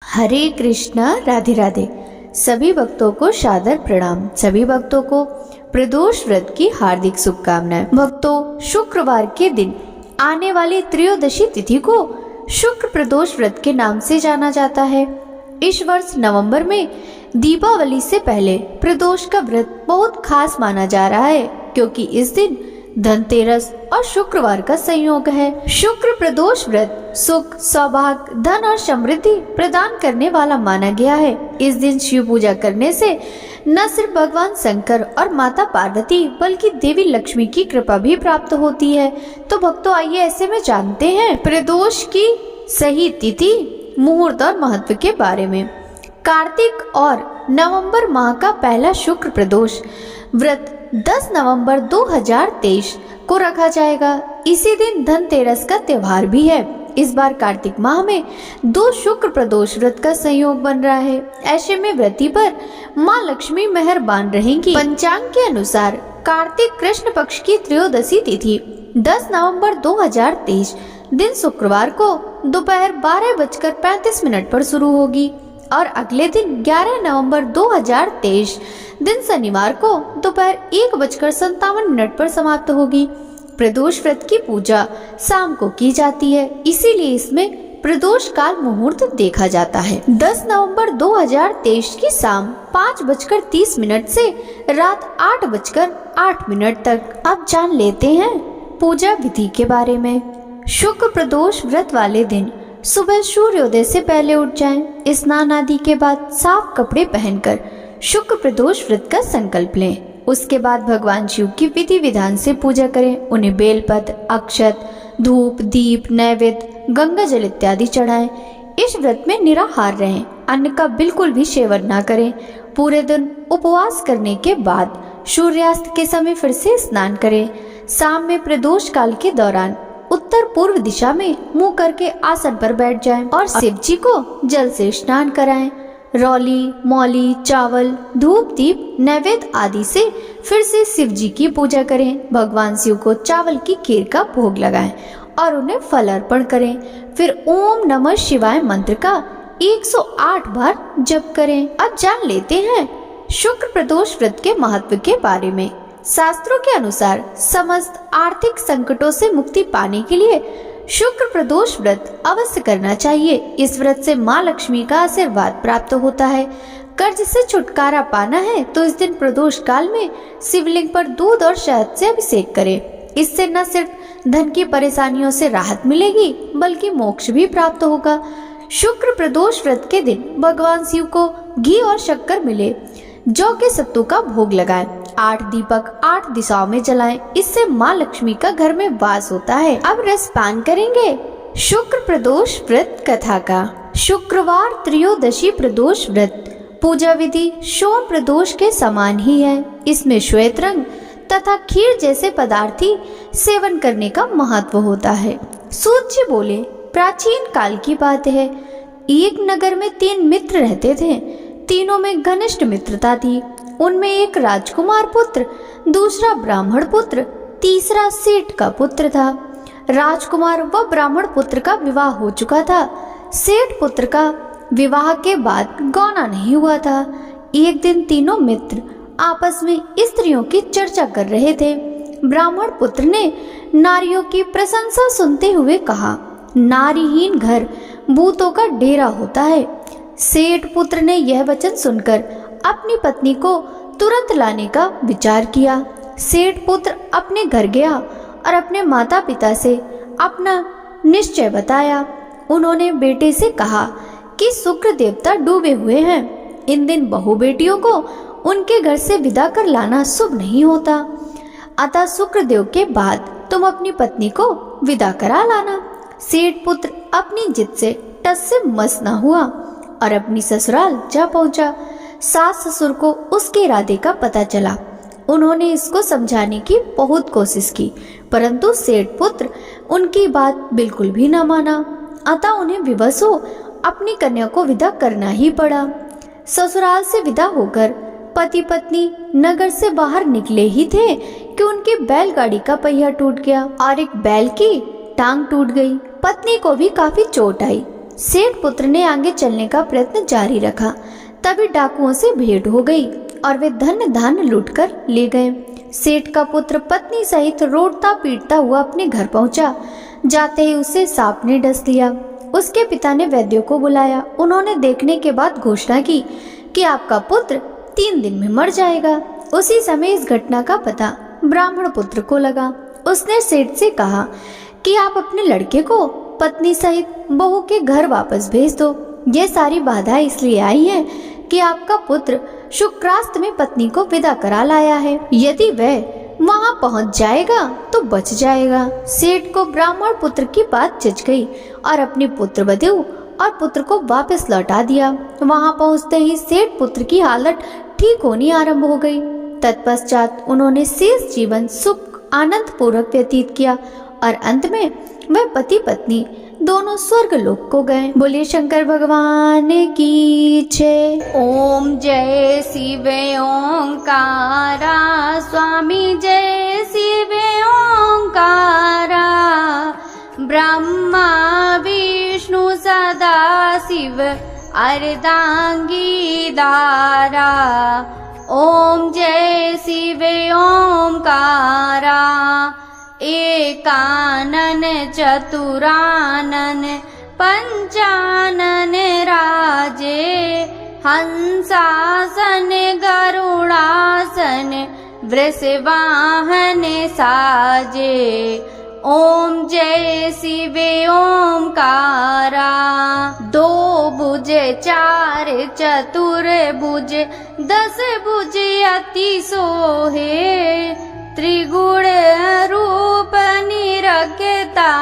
हरे कृष्णा, राधे राधे। सभी भक्तों को सादर प्रणाम। सभी भक्तों को प्रदोष व्रत की हार्दिक शुभकामनाएं। भक्तों, शुक्रवार के दिन आने वाली त्रयोदशी तिथि को शुक्र प्रदोष व्रत के नाम से जाना जाता है। इस वर्ष नवंबर में दीपावली से पहले प्रदोष का व्रत बहुत खास माना जा रहा है, क्योंकि इस दिन धनतेरस और शुक्रवार का संयोग है। शुक्र प्रदोष व्रत सुख, सौभाग्य, धन और समृद्धि प्रदान करने वाला माना गया है। इस दिन शिव पूजा करने से न सिर्फ भगवान शंकर और माता पार्वती बल्कि देवी लक्ष्मी की कृपा भी प्राप्त होती है। तो भक्तों, आइए ऐसे में जानते हैं प्रदोष की सही तिथि, मुहूर्त और महत्व के बारे में। कार्तिक और नवंबर माह का पहला शुक्र प्रदोष व्रत 10 नवंबर 2023 को रखा जाएगा। इसी दिन धनतेरस का त्योहार भी है। इस बार कार्तिक माह में 2 शुक्र प्रदोष व्रत का संयोग बन रहा है। ऐसे में व्रती पर माँ लक्ष्मी मेहरबान रहेंगी। पंचांग के अनुसार कार्तिक कृष्ण पक्ष की त्रयोदशी तिथि 10 नवंबर 2023 दिन शुक्रवार को दोपहर 12:35 पर शुरू होगी और अगले दिन 11 नवंबर 2023 दिन शनिवार को दोपहर 1:57 पर समाप्त होगी। प्रदोष व्रत की पूजा शाम को की जाती है, इसीलिए इसमें प्रदोष काल मुहूर्त देखा जाता है। 10 नवंबर 2023 की शाम 5:30 से रात 8:08 तक। अब जान लेते हैं पूजा विधि के बारे में। शुक्र प्रदोष व्रत वाले दिन सुबह सूर्योदय से पहले उठ जाएं। स्नान आदि के बाद साफ कपड़े पहनकर शुक्र प्रदोष व्रत का संकल्प लें। उसके बाद भगवान शिव की विधि विधान से पूजा करें। उन्हें बेलपत्र, अक्षत, धूप, दीप, नैवेद्य, गंगा जल इत्यादि चढ़ाएं। इस व्रत में निराहार रहें, अन्न का बिल्कुल भी सेवन न करें। पूरे दिन उपवास करने के बाद सूर्यास्त के समय फिर से स्नान करें। शाम में प्रदोष काल के दौरान उत्तर पूर्व दिशा में मुंह करके आसन पर बैठ जाएं और शिव जी को जल से स्नान कराएं। रौली, मौली, चावल, धूप, दीप, नैवेद्य आदि से फिर से शिव जी की पूजा करें। भगवान शिव को चावल की खीर का भोग लगाएं और उन्हें फल अर्पण करें। फिर ओम नमः शिवाय मंत्र का 108 बार जप करें। अब जान लेते हैं शुक्र प्रदोष व्रत के महत्व के बारे में। शास्त्रों के अनुसार समस्त आर्थिक संकटों से मुक्ति पाने के लिए शुक्र प्रदोष व्रत अवश्य करना चाहिए। इस व्रत से माँ लक्ष्मी का आशीर्वाद प्राप्त होता है। कर्ज से छुटकारा पाना है तो इस दिन प्रदोष काल में शिवलिंग पर दूध और शहद से अभिषेक करें। इससे न सिर्फ धन की परेशानियों से राहत मिलेगी बल्कि मोक्ष भी प्राप्त होगा। शुक्र प्रदोष व्रत के दिन भगवान शिव को घी और शक्कर मिले जौ के सत्तू का भोग लगाएं। 8 दीपक 8 दिशाओं में जलाएं। इससे माँ लक्ष्मी का घर में वास होता है। अब रसपान करेंगे शुक्र प्रदोष व्रत कथा का। शुक्रवार त्रयोदशी प्रदोष व्रत पूजा विधि सोम प्रदोष के समान ही है। इसमें श्वेत रंग तथा खीर जैसे पदार्थी सेवन करने का महत्व होता है। सूत जी बोले, प्राचीन काल की बात है, एक नगर में 3 मित्र रहते थे। तीनों में घनिष्ठ मित्रता थी। उनमें एक राजकुमार पुत्र, दूसरा ब्राह्मण पुत्र, तीसरा सेठ का पुत्र था। राजकुमार व ब्राह्मण पुत्र का विवाह हो चुका था। सेठ पुत्र का विवाह के बाद गौना नहीं हुआ था। एक दिन तीनों मित्र आपस में स्त्रियों की चर्चा कर रहे थे। ब्राह्मण पुत्र ने नारियों की प्रशंसा सुनते हुए कहा, नारीहीन घर भूतों का डेरा होता है। सेठ पुत्र ने यह वचन सुनकर अपनी पत्नी को तुरंत लाने का विचार किया। सेठ पुत्र अपने घर गया और अपने माता पिता से अपना निश्चय बताया। उन्होंने बेटे से कहा कि शुक्र देवता डूबे हुए हैं। इन दिन बहू बेटियों को उनके घर से विदा कर लाना शुभ नहीं होता, अतः शुक्र देव के बाद तुम अपनी पत्नी को विदा करा लाना। सेठ पुत्र अपनी जिद से टस से मस न हुआ और अपनी ससुराल जा पहुंचा। सास ससुर को उसके इरादे का पता चला। उन्होंने इसको समझाने की बहुत कोशिश की, परंतु सेठ पुत्र उनकी बात बिल्कुल भी न माना। अतः उन्हें विवश हो अपनी कन्या को विदा करना ही पड़ा। ससुराल से विदा होकर पति पत्नी नगर से बाहर निकले ही थे कि उनकी बैलगाड़ी का पहिया टूट गया और एक बैल की टांग टूट गई। पत्नी को भी काफी चोट आई। सेठ पुत्र ने आगे चलने का प्रयत्न जारी रखा। तभी डाकुओं से भेंट हो गई और वे धन धान्य लूटकर ले गए। सेठ का पुत्र पत्नी सहित रोड़ता पीटता हुआ अपने घर पहुंचा। जाते ही उसे सांप ने डस लिया। उसके पिता ने वैद्यों को बुलाया। उन्होंने देखने के बाद घोषणा की कि आपका पुत्र 3 दिन में मर जाएगा। उसी समय इस घटना का पता ब्राह्मण पुत्र को लगा। उसने सेठ से कहा कि आप अपने लड़के को पत्नी सहित बहू के घर वापस भेज दो। ये सारी बाधाएं इसलिए आई हैं कि आपका पुत्र शुक्रास्त में पत्नी को विदा करा लाया है। यदि वह वहां पहुंच जाएगा तो बच जाएगा। सेठ को ब्राह्मण पुत्र की बात जच गई और अपनी पुत्र वधू और पुत्र को वापस लौटा दिया। वहां पहुंचते ही सेठ पुत्र की हालत ठीक होनी आरंभ हो गई। तत्पश्चात उन्होंने शेष जीवन सुख आनंद पूर्वक व्यतीत किया और अंत में वह पति पत्नी दोनों स्वर्ग लोक को गए। बोलिए शंकर भगवान की जय। ओम जय शिव ओंकारा स्वामी जय शिव ओंकारा ब्रह्मा विष्णु सदा शिव अर्धांगी दारा। ओम जय शिव ओंकारा एकानन चतुरानन पंचानन राजे हंसासन गरुड़ासन वृषवाहन साजे। ओम जय शिव ओंकारा 2 भुज 4 चतुर्भुज 10 भुज अति सोहे त्रिगुण रूप निरखता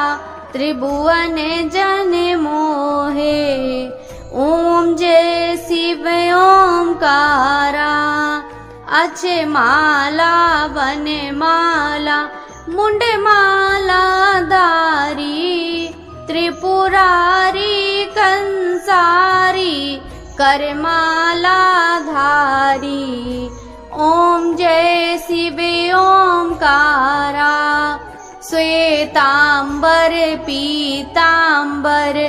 त्रिभुवन जन मोहे। ओम जय शिव ओंकारा अच्छे माला वन माला मुंड माला दारी त्रिपुरारी कंसारी करमाला धारी। ओम जय शिव ओंकारा श्वेतांबर पीतांबर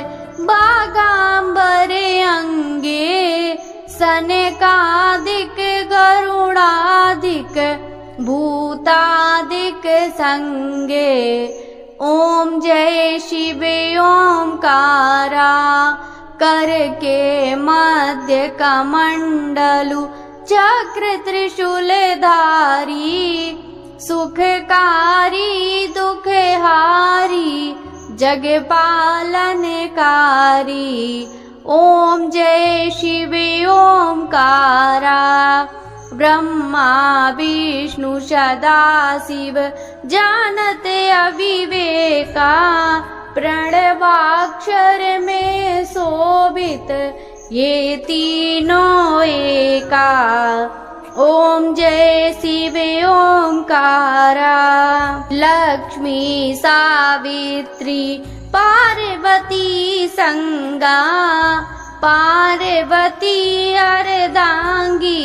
बागांबर अंगे सनकादिक गरुड़ादिक भूतादिक संगे। ओम जय शिव ओंकारा कर के मध्य कमंडलु चक्र त्रिशूल धारी सुखकारी दुखहारी जग पालनकारी। ओम जय शिव ओंकारा ब्रह्मा विष्णु सदा शिव जानते अविवेका प्रणवाक्षर में शोभित ये तीनों एका। ओम जय शिव ओंकारा लक्ष्मी सावित्री पार्वती संगा पार्वती अर्धांगी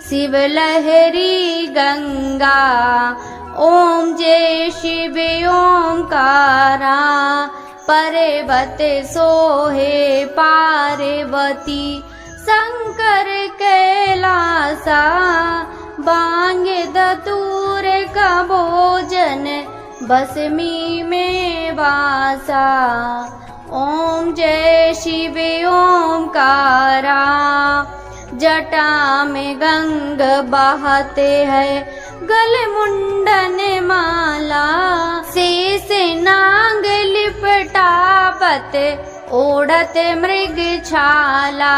शिव लहरी गंगा। ओम जय शिव ओंकारा पर्वत सोहे पार्वती शंकर कैलासा बांग दतूर का भोजन बसमी में वासा। ओम जय शिव ओंकारा जटा में गंग बहते हैं गल मुंडन माला शेष नांग लिपटावत ओढ़त मृग छाला।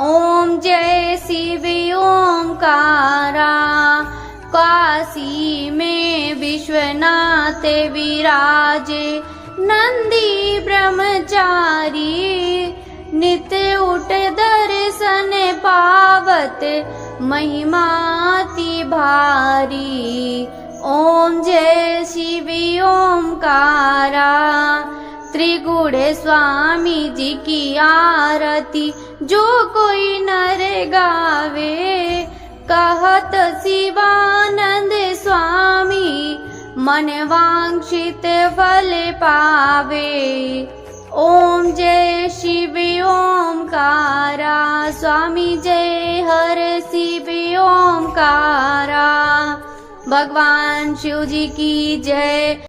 ओम जय शिव ओंकारा काशी में विश्वनाथ विराजे नंदी ब्रह्मचारी नित्य उठ दर्शन पावत महिमाति भारी। ओम जय शिव ओंकारा त्रिगुण स्वामी जी की आरती जो कोई नर गावे कहत शिवानंद स्वामी मन वांछित फल पावे। ओम जय शिव ओमकारा, स्वामी जय हर शिव ओमकारा। भगवान शिव जी की जय।